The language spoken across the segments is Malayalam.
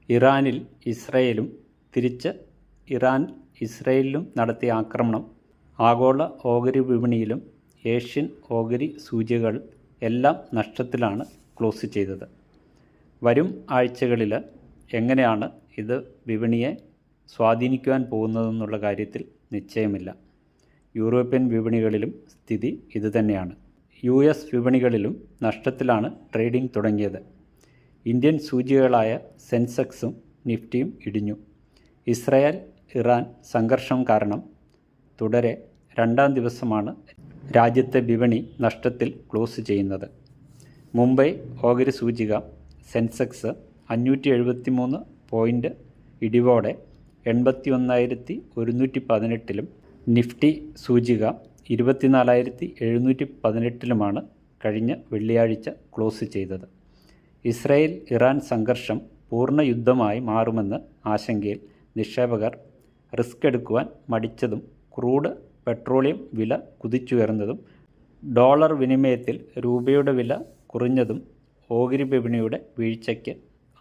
ഇറാനിൽ ഇസ്രയേലും തിരിച്ച് ഇറാൻ ഇസ്രയേലിലും നടത്തിയ ആക്രമണം ആഗോള ഓഹരി വിപണിയിലും ഏഷ്യൻ ഓഹരി സൂചികകൾ എല്ലാം നഷ്ടത്തിലാണ് ക്ലോസ് ചെയ്തത്. വരും ആഴ്ചകളിൽ എങ്ങനെയാണ് ഇത് വിപണിയെ സ്വാധീനിക്കുവാൻ പോകുന്നതെന്നുള്ള കാര്യത്തിൽ നിശ്ചയമില്ല. യൂറോപ്യൻ വിപണികളിലും സ്ഥിതി ഇതുതന്നെയാണ്. US വിപണികളിലും നഷ്ടത്തിലാണ് ട്രേഡിംഗ് തുടങ്ങിയത്. ഇന്ത്യൻ സൂചികകളായ സെൻസെക്സും നിഫ്റ്റിയും ഇടിഞ്ഞു. ഇസ്രായേൽ ഇറാൻ സംഘർഷം കാരണം തുടരെ രണ്ടാം ദിവസമാണ് രാജ്യത്തെ വിപണി നഷ്ടത്തിൽ ക്ലോസ് ചെയ്യുന്നത്. മുംബൈ ഓഹരി സൂചിക സെൻസെക്സ് 573 പോയിൻ്റ് ഇടിവോടെ 81,118-ലും നിഫ്റ്റി സൂചിക 24,718-ലുമാണ് കഴിഞ്ഞ വെള്ളിയാഴ്ച ക്ലോസ് ചെയ്തത്. ഇസ്രായേൽ ഇറാൻ സംഘർഷം പൂർണ്ണ യുദ്ധമായി മാറുമെന്ന ആശങ്കയിൽ നിക്ഷേപകർ റിസ്ക് എടുക്കുവാൻ മടിച്ചതും ക്രൂഡ് പെട്രോളിയം വില കുതിച്ചുയർന്നതും ഡോളർ വിനിമയത്തിൽ രൂപയുടെ വില കുറഞ്ഞതും ഓഹരി വിപണിയുടെ വീഴ്ചയ്ക്ക്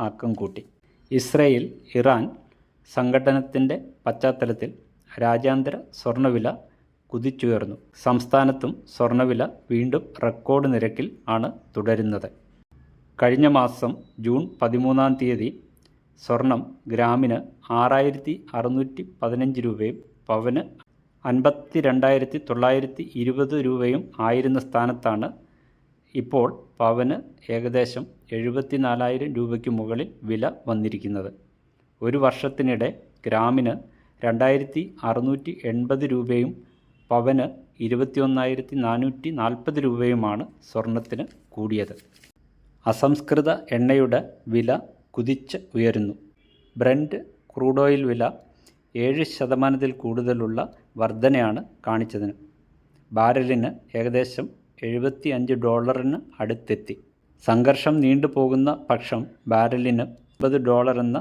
ആക്കം കൂട്ടി. ഇസ്രായേൽ ഇറാൻ സംഘട്ടനത്തിൻ്റെ പശ്ചാത്തലത്തിൽ രാജ്യാന്തര സ്വർണ്ണവില കുതിച്ചുയർന്നു. സംസ്ഥാനത്തും സ്വർണ്ണവില വീണ്ടും റെക്കോർഡ് നിരക്കിൽ ആണ് തുടരുന്നത്. കഴിഞ്ഞ മാസം ജൂൺ 13 സ്വർണം ഗ്രാമിന് 6,615 രൂപയും പവന് 52,920 രൂപയും ആയിരുന്ന സ്ഥാനത്താണ് ഇപ്പോൾ പവന് ഏകദേശം 74,000 രൂപയ്ക്ക് മുകളിൽ വില വന്നിരിക്കുന്നത്. ഒരു വർഷത്തിനിടെ ഗ്രാമിന് 2,680 രൂപയും പവന് 21,440 രൂപയുമാണ് സ്വർണത്തിന് കൂടിയത്. അസംസ്കൃത എണ്ണയുടെ വില കുതിച്ച് ഉയരുന്നു. ബ്രന്റ് ക്രൂഡ് ഓയിൽ വില 7% കൂടുതലുള്ള വർധനയാണ് കാണിച്ചതിന്. ബാരലിന് ഏകദേശം $75 അടുത്തെത്തി. സംഘർഷം നീണ്ടുപോകുന്ന പക്ഷം ബാരലിന് $50 എന്ന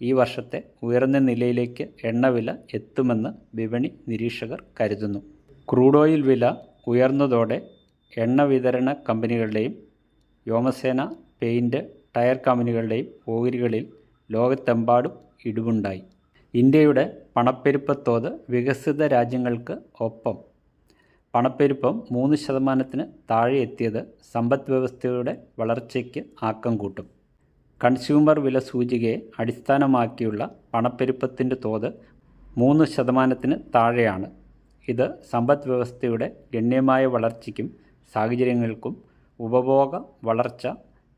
ഈ വർഷത്തെ ഉയർന്ന നിലയിലേക്ക് എണ്ണവില എത്തുമെന്ന് വിപണി നിരീക്ഷകർ കരുതുന്നു. ക്രൂഡ് ഓയിൽ വില ഉയർന്നതോടെ എണ്ണ വിതരണ കമ്പനികളുടെയും വ്യോമസേന, പെയിൻറ്, ടയർ കമ്പനികളുടെയും ഓഹരികളിൽ ലോകത്തെമ്പാടും ഇടിവുണ്ടായി. ഇന്ത്യയുടെ പണപ്പെരുപ്പ തോത് വികസിത രാജ്യങ്ങൾക്ക് ഒപ്പം പണപ്പെരുപ്പം 3% താഴെ എത്തിയത് സമ്പദ് വ്യവസ്ഥയുടെ വളർച്ചയ്ക്ക് ആക്കം കൂട്ടും. കൺസ്യൂമർ വില സൂചികയെ അടിസ്ഥാനമാക്കിയുള്ള പണപ്പെരുപ്പത്തിൻ്റെ തോത് 3% താഴെയാണ്. ഇത് സമ്പദ് വ്യവസ്ഥയുടെ ഗണ്യമായ വളർച്ചയ്ക്കും സാഹചര്യങ്ങൾക്കും ഉപഭോഗ വളർച്ച,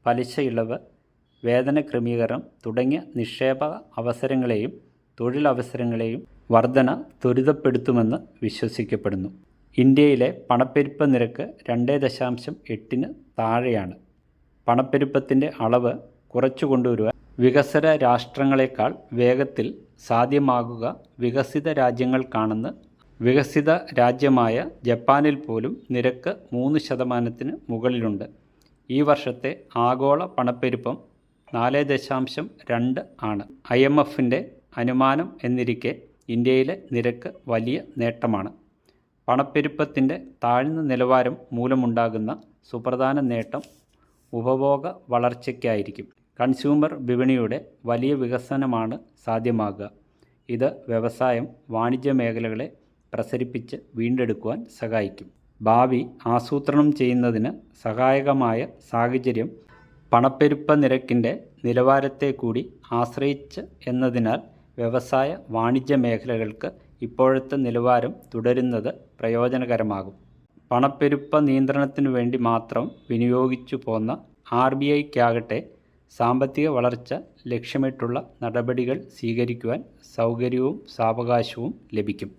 പലിശ ഇളവ്, വേതന ക്രമീകരണം തുടങ്ങിയ നിക്ഷേപ അവസരങ്ങളെയും തൊഴിലവസരങ്ങളെയും വർധന ത്വരിതപ്പെടുത്തുമെന്ന് വിശ്വസിക്കപ്പെടുന്നു. ഇന്ത്യയിലെ പണപ്പെരുപ്പ നിരക്ക് 2.8 താഴെയാണ്. പണപ്പെരുപ്പത്തിൻ്റെ അളവ് കുറച്ചു കൊണ്ടുവരുവാൻ വികസ്വര രാഷ്ട്രങ്ങളെക്കാൾ വേഗത്തിൽ സാധ്യമാകുക വികസിത രാജ്യങ്ങൾക്കാണെന്ന് വികസിത രാജ്യമായ ജപ്പാനിൽ പോലും നിരക്ക് 3% മുകളിലുണ്ട്. ഈ വർഷത്തെ ആഗോള പണപ്പെരുപ്പം 4.2 ആണ്. IMFൻ്റെ അനുമാനം എന്നിരിക്കെ ഇന്ത്യയിലെ നിരക്ക് വലിയ നേട്ടമാണ്. പണപ്പെരുപ്പത്തിൻ്റെ താഴ്ന്ന നിലവാരം മൂലമുണ്ടാകുന്ന സുപ്രധാന നേട്ടം ഉപഭോഗ വളർച്ചയ്ക്കായിരിക്കും. കൺസ്യൂമർ വിപണിയുടെ വലിയ വികസനമാണ് സാധ്യമാകുക. ഇത് വ്യവസായം, വാണിജ്യ മേഖലകളെ പ്രസരിപ്പിച്ച് വീണ്ടെടുക്കുവാൻ സഹായിക്കും. ഭാവി ആസൂത്രണം ചെയ്യുന്നതിന് സഹായകമായ സാഹചര്യം പണപ്പെരുപ്പ നിരക്കിൻ്റെ നിലവാരത്തെ കൂടി ആശ്രയിച്ച് എന്നതിനാൽ വ്യവസായ, വാണിജ്യ മേഖലകൾക്ക് ഇപ്പോഴത്തെ നിലവാരം തുടരുന്നത് പ്രയോജനകരമാകും. പണപ്പെരുപ്പ നിയന്ത്രണത്തിനു വേണ്ടി മാത്രം വിനിയോഗിച്ചു പോന്ന RBIക്കാകട്ടെ സാമ്പത്തിക വളർച്ച ലക്ഷ്യമിട്ടുള്ള നടപടികൾ സ്വീകരിക്കുവാൻ സൗകര്യവും സാവകാശവും ലഭിക്കും.